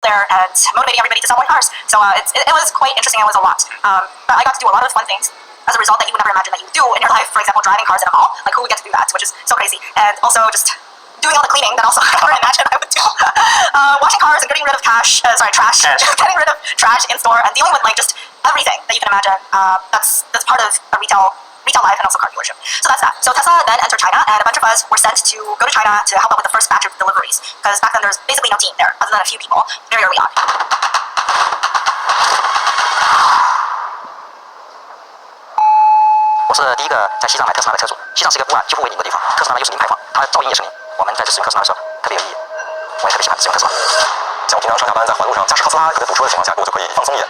there and motivating everybody to sell more cars. So it was quite interesting. It was a lot. But I got to do a lot of fun things as a result that you would never imagine that you would do in your life. For example, driving cars in a mall. Like, who would get to do that? Which is so crazy. And also just doing all the cleaning that also I never imagined I would do. Washing cars and getting rid of trash. Getting rid of trash in store and dealing with like just everything that you can imagine. That's part of a retail life and also car dealership. So that's that. So Tesla then entered China, and a bunch of us were sent to go to China to help out with the first batch of deliveries, because back then there's basically no team there other than a few people very early on. 我是第一个在西藏买特斯拉的车主。西藏是一个不几乎为零的地方，特斯拉又是零排放，它噪音也是零。我们在这使用特斯拉的时候特别有意义，我也特别喜欢使用特斯拉。像我平常上下班在环路上驾驶特斯拉特别堵车的情况下，我就可以放松一点。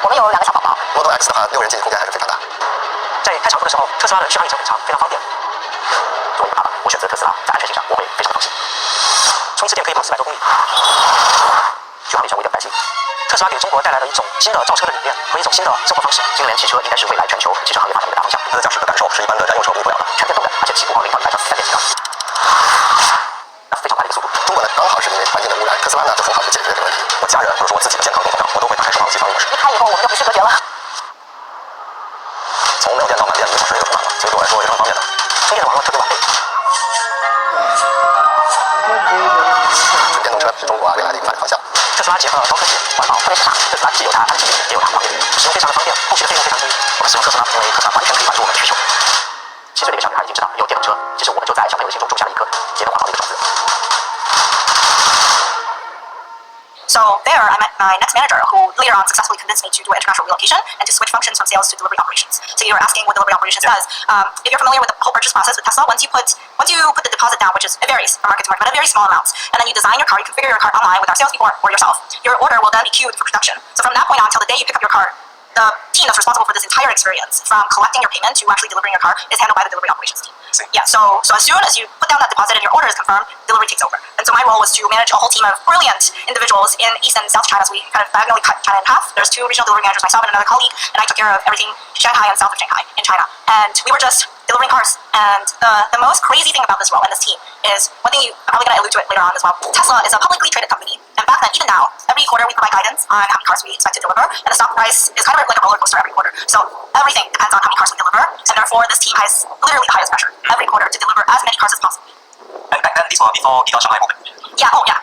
我们有2个小宝宝 ，Model X 的话6人进空间还是非常大。在开长途的时候，特斯拉的续航里程很长，非常方便。作为一个爸爸，我选择特斯拉，在安全性上我会非常的放心。充气电可以跑400多公里，续航里程我有点担心。 特斯拉给中国带来了一种新的造车的理念和一种新的生活方式。新能源汽车应该是未来全球汽车行业发展的大方向。它的驾驶的感受是一般的燃油车不会不了的，全电动的，而且起步往0到100上3.7秒，那非常快的一个速度。中国呢，刚好是因为环境的污染，特斯拉呢就很好的解决这个问题。我家人或者说我自己的健康更重要，我都会打开手机防疫模式。一开以后我们就与世隔绝了。从没有电到满电1个小时也就充满了，所以对我来说也非常方便的。充电的网络特别完备。纯电动车是中国未来的一个发展方向。 特斯拉结合了高科技、环保，特别是特斯拉既有它安静，也有它方便，使用非常的方便，后期的费用非常低。我们使用特斯拉，因为特斯拉完全可以满足我们的需求。7岁的一个小女孩已经知道有电动车，其实我们就在小朋友的心中种下了一颗节能环保的一个种子。So there, I met my next manager, who later on successfully convinced me to do international relocation and to switch functions from sales to delivery operations. So you were asking what delivery operations does. If you're familiar with the whole purchase process with Tesla, once you put the deposit down, which it varies from market to market, but a very small amount, and then you design your car, you configure your car online with our salespeople or yourself, your order will then be queued for production. So from that point on until the day you pick up your car, the team that's responsible for this entire experience, from collecting your payment to actually delivering your car, is handled by the delivery operations team. Yeah, so as soon as you put down that deposit and your order is confirmed, delivery takes over. And so my role was to manage a whole team of brilliant individuals in East and South China. So we kind of diagonally cut China in half. There's 2 regional delivery managers, myself and another colleague, and I took care of everything Shanghai and south of Shanghai in China. And we were just delivering cars. And the most crazy thing about this role and this team is one thing I'm probably going to allude to it later on as well. Tesla is a publicly traded company, and back then, even now, every quarter we provide guidance on how many cars we expect to deliver, and the stock price is kind of like a roller coaster every quarter. So everything depends on how many cars we deliver, and therefore this team has literally the highest pressure every quarter to deliver as many cars as possible. And back then, these were before the Shanghai moment. Yeah, oh yeah.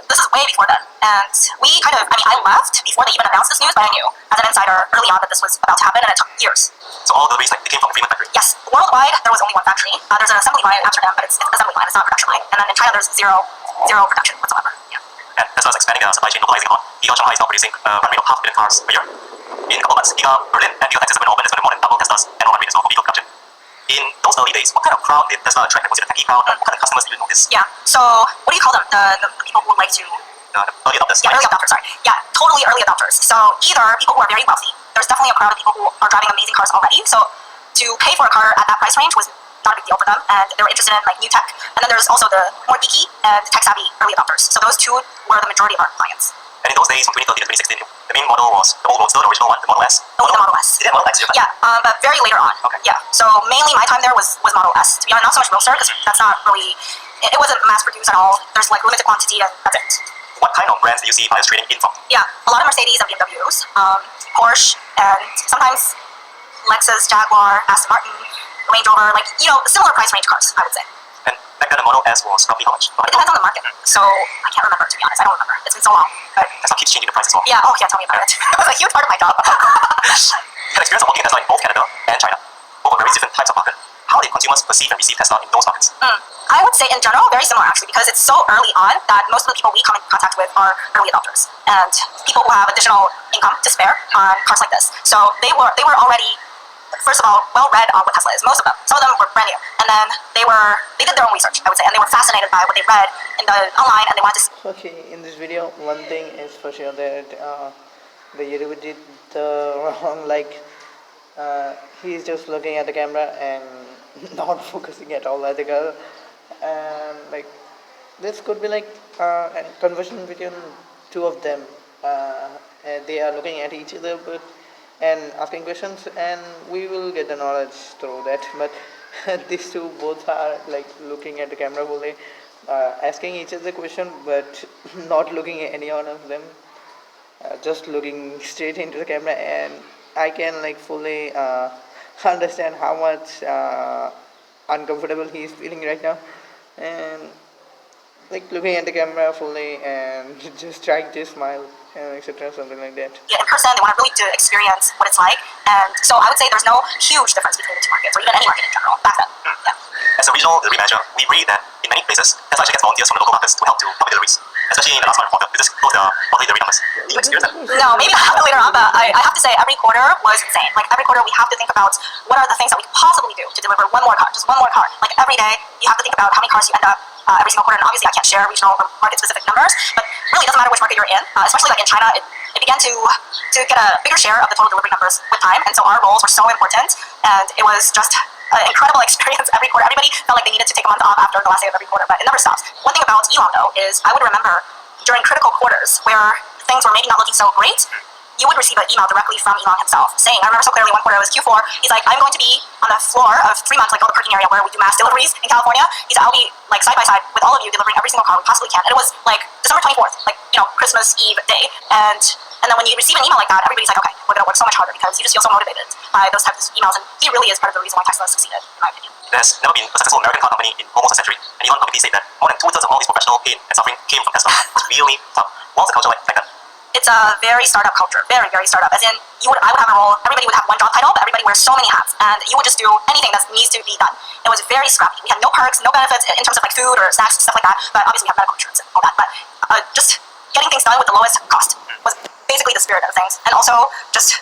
This is way before then. And we kind of, I left before they even announced this news, but I knew as an insider early on that this was about to happen, and it took years. So all the deliveries they came from the Fremont factory? Yes. Worldwide, there was only 1 factory. There's an assembly line in Amsterdam, but it's assembly line, it's not a production line. And then in China, there's zero production whatsoever. Yeah. And Tesla's expanding the supply chain, localizing a lot. Giga Shanghai is now producing a run rate of 500,000 cars per year. In a couple of months, Giga Berlin and Giga Texas will open, it's going to more than double Tesla's annual run rate as well for vehicle production. In those early days, what kind of crowd did Tesla attract? Was it a techie crowd? What kind of customers did you notice? Yeah. So what do you call them? The people who would like to... The early adopters. Yeah, early adopters, sorry. Yeah, totally early adopters. So either people who are very wealthy, there's definitely a crowd of people who are driving amazing cars already. So to pay for a car at that price range was not a big deal for them, and they were interested in like new tech. And then there's also the more geeky and tech-savvy early adopters. So those two were the majority of our clients. And in those days, from 2013 to 2016, the main model was the old Roadster, the original one, the Model S. Only the Model S. Did you have Model X? Yeah, but very later on. Okay. Yeah, so mainly my time there was Model S. To be honest, not so much Roadster, because that's not really, it wasn't mass-produced at all. There's like limited quantity, and that's it. What kind of brands do you see buyers trading in from? Yeah, a lot of Mercedes and BMWs, Porsche, and sometimes Lexus, Jaguar, Aston Martin, Range Rover, like, similar price range cars, I would say. And back then the Model S was roughly how much? It depends on the market, so I can't remember, to be honest. I don't remember. It's been so long. But Tesla keeps changing the price as well. yeah, oh yeah, tell me about it. It's a huge part of my job. You had experience of working at Tesla in both Canada and China. Both were very different types of market. How did consumers perceive and receive Tesla in those markets? I would say in general, very similar actually, because it's so early on that most of the people we come in contact with are early adopters and people who have additional income to spare on cars like this. So they were already, first of all, well read on what Tesla is. Most of them. Some of them were brand new, and then they did their own research, I would say, and they were fascinated by what they read in the online, and they wanted to see. Okay, in this video, one thing is for sure that the YouTube did the wrong, like he's just looking at the camera and not focusing at all at the girl, and like this could be like a conversation between 2 of them, and they are looking at each other and asking questions, and we will get the knowledge through that. But these 2 both are like looking at the camera fully, asking each other question, but not looking at any one of them. Just looking straight into the camera, and I can like fully understand how much uncomfortable he is feeling right now, and like looking at the camera fully and just trying to smile and etc. something like that. In person, they want to really to experience what it's like, and so I would say there's no huge difference between the two markets, or even any market in general, back then. Yeah. As a regional delivery manager, we read that in many places, Tesla actually gets volunteers from the local markets to help with deliveries, especially in the last quarter. You just close the quarterly delivery numbers. Do you experience that? No, maybe that happened later on, but I have to say every quarter was insane. Like every quarter we have to think about what are the things that we could possibly do to deliver one more car, just one more car. Like every day you have to think about how many cars you end up every single quarter, and obviously I can't share regional or market-specific numbers, but really it doesn't matter which market you're in, especially like in China, it began to get a bigger share of the total delivery numbers with time, and so our roles were so important, and it was just an incredible experience every quarter. Everybody felt like they needed to take a month off after the last day of every quarter, but it never stops. One thing about Elon, though, is I would remember during critical quarters where things were maybe not looking so great, you would receive an email directly from Elon himself saying, I remember so clearly one quarter, it was Q4, he's like, I'm going to be on the floor of Fremont, like all the parking area where we do mass deliveries in California. He's like, I'll be like side by side with all of you delivering every single car we possibly can. And it was like December 24th, like, Christmas Eve day. And then when you receive an email like that, everybody's like, okay, we're going to work so much harder because you just feel so motivated by those types of emails. And he really is part of the reason why Tesla succeeded, in my opinion. There's never been a successful American car company in almost a century, and Elon publicly said that more than 2/3 of all his professional pain and suffering came from Tesla. It's really tough. What was the culture like back then? It's a very startup culture, very, very startup. As in, I would have a role, everybody would have one job title, but everybody wears so many hats, and you would just do anything that needs to be done. It was very scrappy. We had no perks, no benefits in terms of like food or snacks, stuff like that, but obviously we have medical insurance and all that, but just getting things done with the lowest cost was basically the spirit of things. And also, just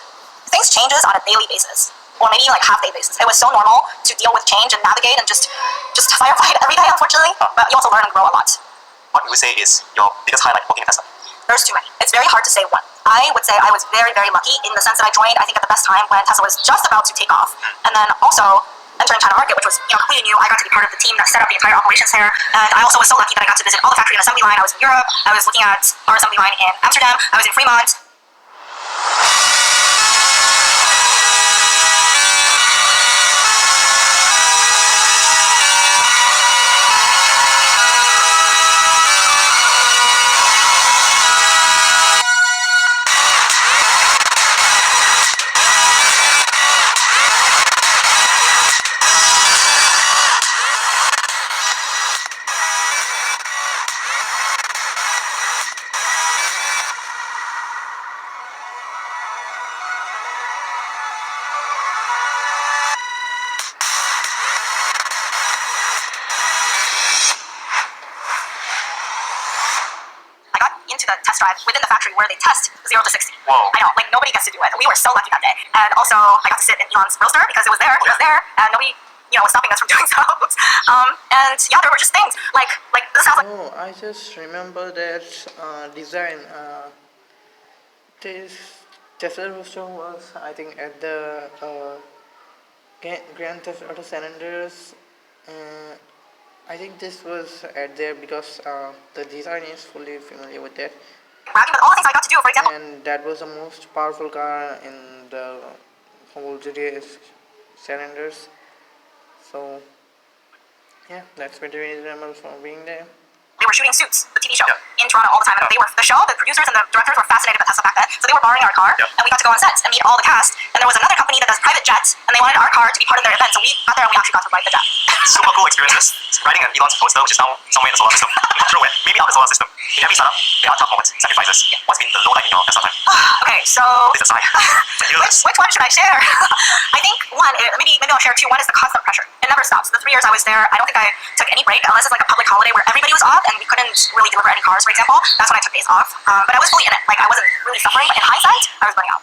things changes on a daily basis, or maybe like half-day basis. It was so normal to deal with change and navigate and just firefight every day, unfortunately, but you also learn and grow a lot. What would you say is your biggest highlight working at Tesla? There's too many. It's very hard to say one. I would say I was very, very lucky in the sense that I joined, I think, at the best time when Tesla was just about to take off. And then also entering China market, which was completely new. I got to be part of the team that set up the entire operations there. And I also was so lucky that I got to visit all the factory and assembly line. I was in Europe. I was looking at our assembly line in Amsterdam. I was in Fremont. Into the test drive within the factory where they test 0 to 60. Whoa. I know, like nobody gets to do it. We were so lucky that day. And also, I got to sit in Elon's roadster because it was there. It was there, and nobody, was stopping us from doing so. And yeah, there were just things like this sounds like. Oh, I just remember that design. This Tesla roadster was, I think, at the Grand Theft Auto San Andreas. I think this was at there because the design is fully familiar with that. Bragging about all the things I got to do, for example. And that was the most powerful car in the whole GTA San Andreas. So, yeah, that's pretty reasonable for being there. They were shooting Suits, the TV show, in Toronto all the time. And they were the show, the producers and the directors were fascinated with Tesla back then. So they were borrowing our car, and we got to go on set and meet all the cast. And there was another company that does private jets, and they wanted our car to be part of their event. So we got there and we actually got to ride the jet. Super cool experiences. Riding an Elon's poster, which is now somewhere in the solar system. I'm not sure where. Maybe out of the solar system. In every startup, there are tough moments, sacrifices. What's been the low light in your Tesla time? Okay, so This is a sigh. which one should I share? I think one, maybe I'll share two. One is the constant pressure. It never stops. The 3 years I was there, I don't think I took any break unless it's like a public holiday where everybody was off and we couldn't really deliver any cars, for example. That's when I took days off. But I was fully in it. Like I wasn't really suffering, but in hindsight, I was burning out.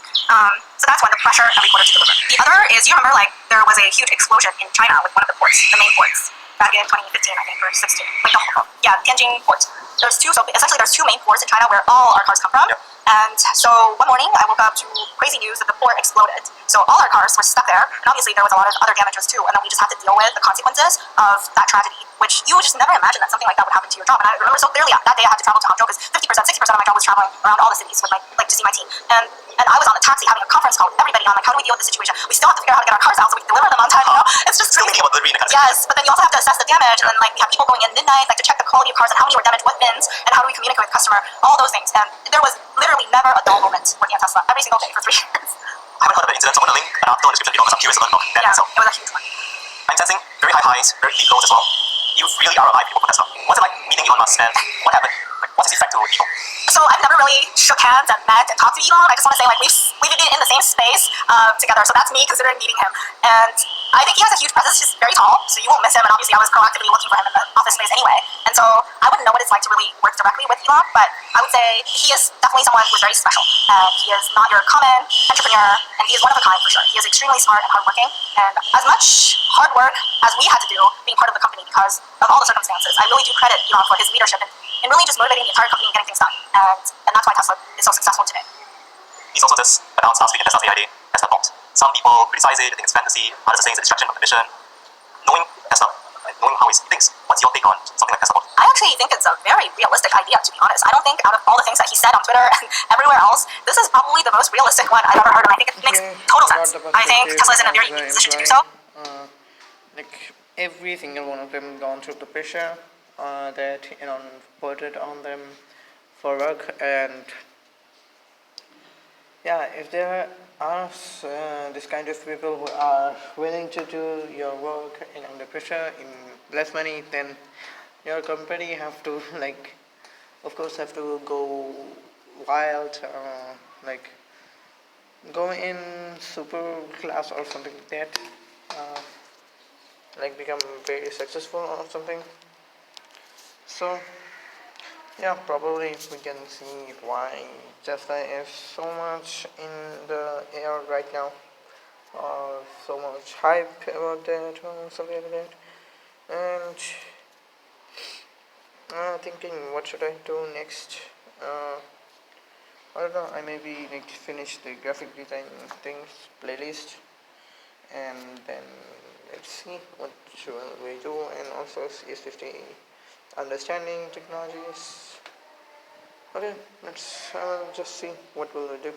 So that's one, the pressure every quarter to deliver. The other is, you remember like there was a huge explosion in China with one of the ports, the main ports, back in 2015, I think, or 16. Like the whole, Tianjin port. There's two main ports in China where all our cars come from. And so one morning I woke up to crazy news that the port exploded. So all our cars were stuck there, and obviously there was a lot of other damages too, and then we just had to deal with the consequences of that tragedy, which you would just never imagine that something like that would happen to your job. And I remember so clearly that day I had to travel to Hangzhou because 50%, 60% of my job was traveling around all the cities with to see my team. And I was on the taxi having a conference call with everybody on how do we deal with the situation. We still have to figure out how to get our cars out so we can deliver them on time, It's just Still crazy. thinking about delivery in a kind of Yes, but then you also have to assess the damage, and then we have people going in midnight to check the quality of cars and how many were damaged, what bins, and how do we communicate with the customer, all those things. And there was literally never a dull moment working at Tesla every single day for 3 years. I haven't heard of an incident, so I'm going to link an article in the description below because I'm curious about that Yeah, myself. it was a huge one. I'm sensing very high highs, very deep lows as well. You really are alive people for Tesla. What's it like meeting Elon Musk and what happened? What's his effect to people? So I've never really shook hands and met and talked to Elon. I just want to say we've been in the same space together. So that's me considering meeting him. And I think he has a huge presence. He's very tall, so you won't miss him. And obviously I was proactively looking for him in the office space anyway. And so I wouldn't know what it's like to really work directly with Elon, but I would say he is definitely someone who is very special. And he is not your common entrepreneur, and he is one of a kind for sure. He is extremely smart and hardworking. And as much hard work as we had to do being part of the company because of all the circumstances, I really do credit Elon for his leadership and really just motivating the entire company and getting things done. And that's why Tesla is so successful today. He's also just announced last week in Tesla's AI Day, Tesla Bolt. Some people criticize it, think it's fantasy, others say it's a distraction from the mission. Knowing Tesla, knowing how he thinks, what's your take on something like Tesla Bolt? I actually think it's a very realistic idea, to be honest. I don't think out of all the things that he said on Twitter and everywhere else, this is probably the most realistic one I've ever heard, and I think it makes total sense. I think Tesla's in a very unique position to do so. Like every single one of them gone through the pressure that put it on them for work, and yeah, if there are this kind of people who are willing to do your work under pressure in less money, then your company have to of course have to go wild, go in super class or something like that, become very successful or something. So yeah, probably we can see why Tesla is so much in the air right now, or so much hype about that or something like that. And thinking what should I do next. I don't know, I maybe need to finish the graphic design things playlist, and then let's see what should we do, and also CS50 understanding technologies. Okay, let's just see what will we do.